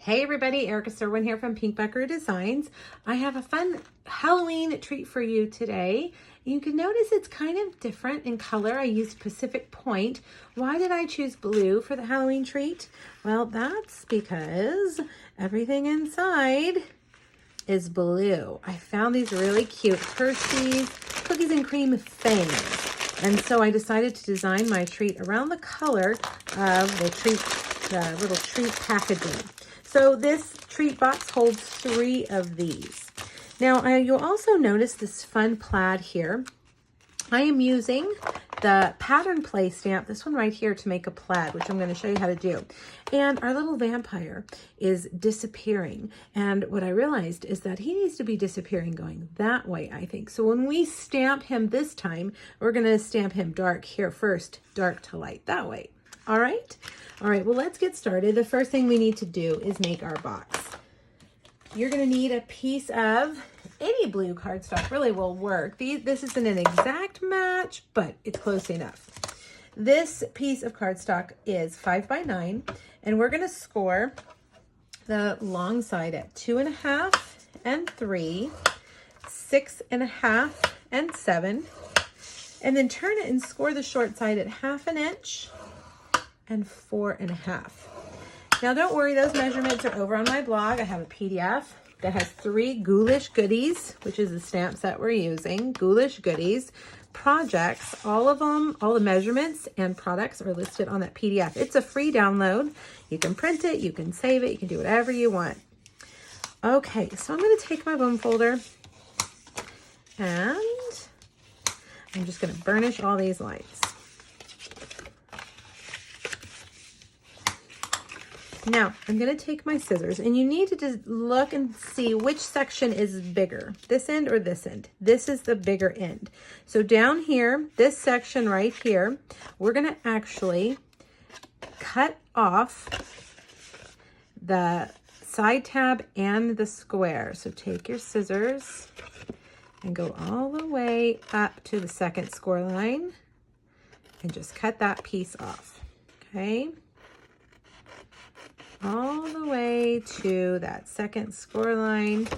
Hey everybody, Erica Serwin here from Pink Buckaroo Designs. I have a fun Halloween treat for you today. You can notice it's kind of different in color. I used Pacific Point. Why did I choose blue for the Halloween treat? Well, that's because everything inside is blue. I found these really cute Hershey's cookies and cream Fang. And so I decided to design my treat around the color of the little treat packaging. So this treat box holds 3 of these. Now you'll also notice this fun plaid here. I am using the pattern play stamp, this one right here, to make a plaid, which I'm going to show you how to do. And our little vampire is disappearing. And what I realized is that he needs to be disappearing going that way, I think. So when we stamp him this time, we're going to stamp him dark here first, dark to light that way. All right? All right, well, let's get started. The first thing we need to do is make our box. You're going to need a piece of any blue cardstock, really will work. This isn't an exact match, but it's close enough. This piece of cardstock is 5 by 9, and we're going to score the long side at 2.5 and 3, 6.5 and 7, and then turn it and score the short side at 1/2 inch and 4.5. Now don't worry, those measurements are over on my blog. I have a PDF that has 3 Ghoulish goodies, which is the stamp set we're using. Ghoulish goodies, projects, all of them, all the measurements and products are listed on that PDF. It's a free download. You can print it, you can save it, you can do whatever you want. Okay, so I'm going to take my bone folder and I'm just going to burnish all these lines. Now, I'm going to take my scissors, and you need to just look and see which section is bigger, this end or this end. This is the bigger end. So down here, this section right here, we're going to actually cut off the side tab and the square. So take your scissors and go all the way up to the second score line and just cut that piece off, okay? All the way to that second score line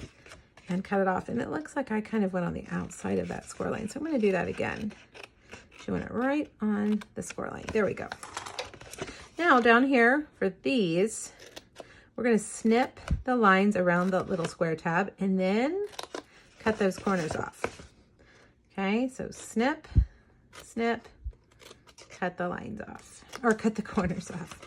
and cut it off. And it looks like I kind of went on the outside of that score line. So I'm going to do that again. Doing it right on the score line. There we go. Now down here for these, we're going to snip the lines around the little square tab and then cut those corners off. Okay, so snip, snip, cut the lines off, or cut the corners off.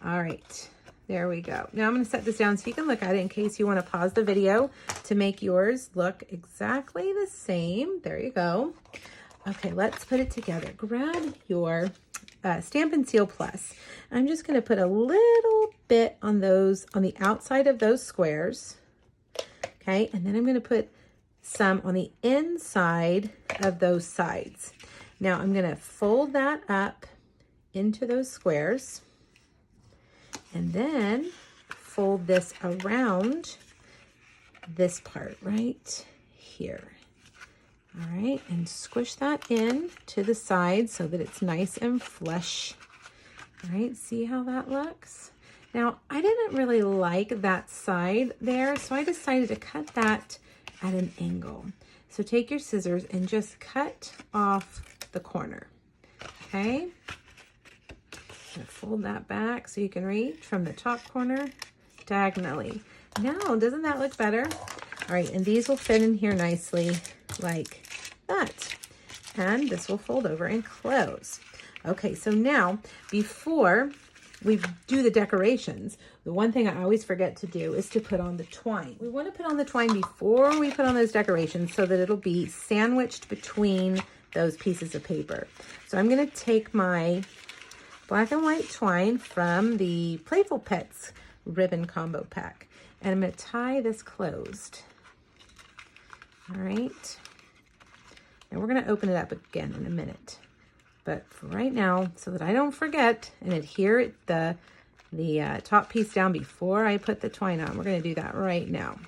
All right. There we go. Now I'm going to set this down so you can look at it in case you want to pause the video to make yours look exactly the same. There you go. Okay, let's put it together. Grab your Stampin' Seal Plus. I'm just going to put a little bit on those, on the outside of those squares. Okay, and then I'm going to put some on the inside of those sides. Now I'm going to fold that up into those squares. And then fold this around this part right here. All right, and squish that in to the side so that it's nice and flush. All right, see how that looks? Now, I didn't really like that side there, so I decided to cut that at an angle. So take your scissors and just cut off the corner, okay? Fold that back so you can reach from the top corner diagonally. Now, doesn't that look better? All right, and these will fit in here nicely like that. And this will fold over and close. Okay, so now before we do the decorations, the one thing I always forget to do is to put on the twine. We want to put on the twine before we put on those decorations so that it'll be sandwiched between those pieces of paper. So I'm going to take my black and white twine from the Playful Pets ribbon combo pack. And I'm going to tie this closed. All right. And we're going to open it up again in a minute. But for right now, so that I don't forget and adhere the top piece down before I put the twine on, we're going to do that right now.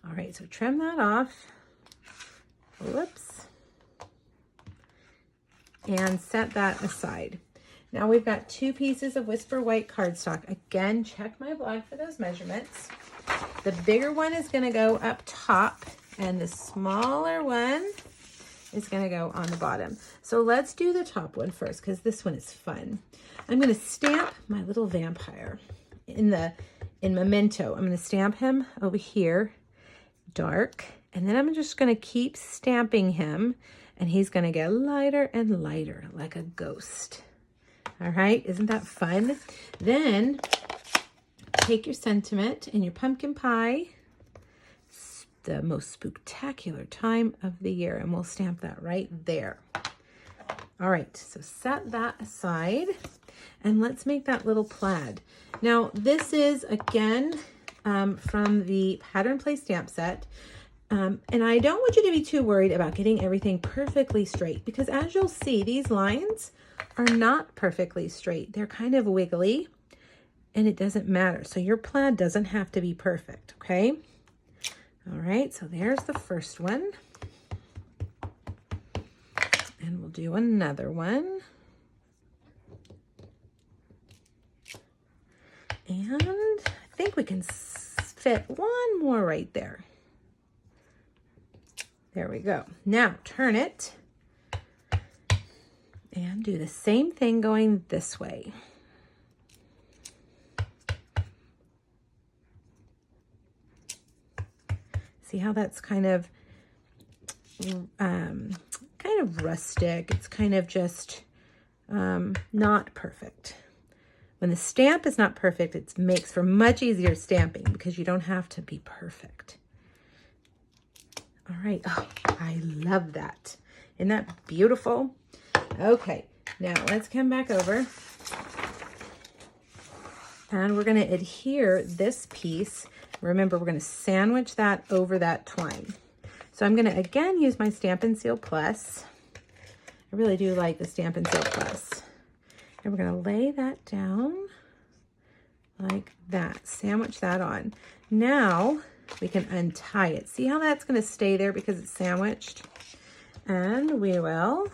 All right, so trim that off. Whoops. And set that aside. Now we've got 2 pieces of Whisper White cardstock. Again, check my blog for those measurements. The bigger one is gonna go up top and the smaller one is gonna go on the bottom. So let's do the top one first because this one is fun. I'm gonna stamp my little vampire in Memento. I'm gonna stamp him over here, dark, and then I'm just gonna keep stamping him and he's gonna get lighter and lighter like a ghost. All right, isn't that fun? Then take your sentiment and your pumpkin pie. It's the most spectacular time of the year, and we'll stamp that right there. All right, so set that aside and let's make that little plaid. Now, this is again from the Pattern Play stamp set. And I don't want you to be too worried about getting everything perfectly straight because as you'll see, these lines are not perfectly straight. They're kind of wiggly and it doesn't matter. So your plaid doesn't have to be perfect, okay? All right, so there's the first one. And we'll do another one. And I think we can fit one more right there. There we go. Now turn it and do the same thing going this way. See how that's kind of rustic. It's kind of just not perfect. When the stamp is not perfect, it makes for much easier stamping because you don't have to be perfect. All right. Oh, I love that. Isn't that beautiful? Okay, now let's come back over and we're going to adhere this piece. Remember, we're going to sandwich that over that twine. So I'm going to again use my Stampin' Seal Plus. I really do like the Stampin' Seal Plus. And we're going to lay that down like that. Sandwich that on. Now we can untie it. See how that's going to stay there because it's sandwiched? And we will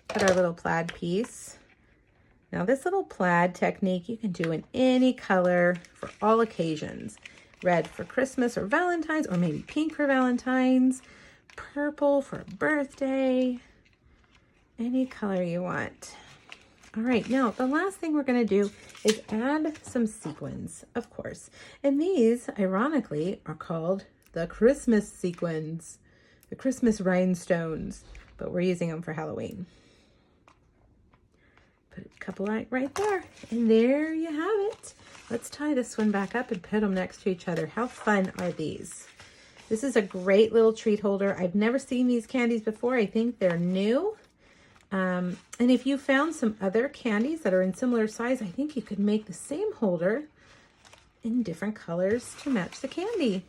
put our little plaid piece. Now this little plaid technique you can do in any color for all occasions. Red for Christmas or Valentine's, or maybe pink for Valentine's, purple for a birthday, any color you want. All right, now the last thing we're gonna do is add some sequins, of course. And these, ironically, are called the Christmas sequins, the Christmas rhinestones, but we're using them for Halloween. Put a couple right there, and there you have it. Let's tie this one back up and put them next to each other. How fun are these? This is a great little treat holder. I've never seen these candies before. I think they're new. And if you found some other candies that are in similar size, I think you could make the same holder in different colors to match the candy.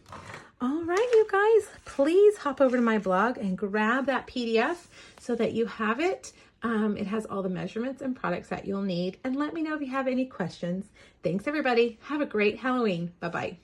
All right, you guys, please hop over to my blog and grab that PDF so that you have it. It has all the measurements and products that you'll need. And let me know if you have any questions. Thanks, everybody. Have a great Halloween. Bye-bye.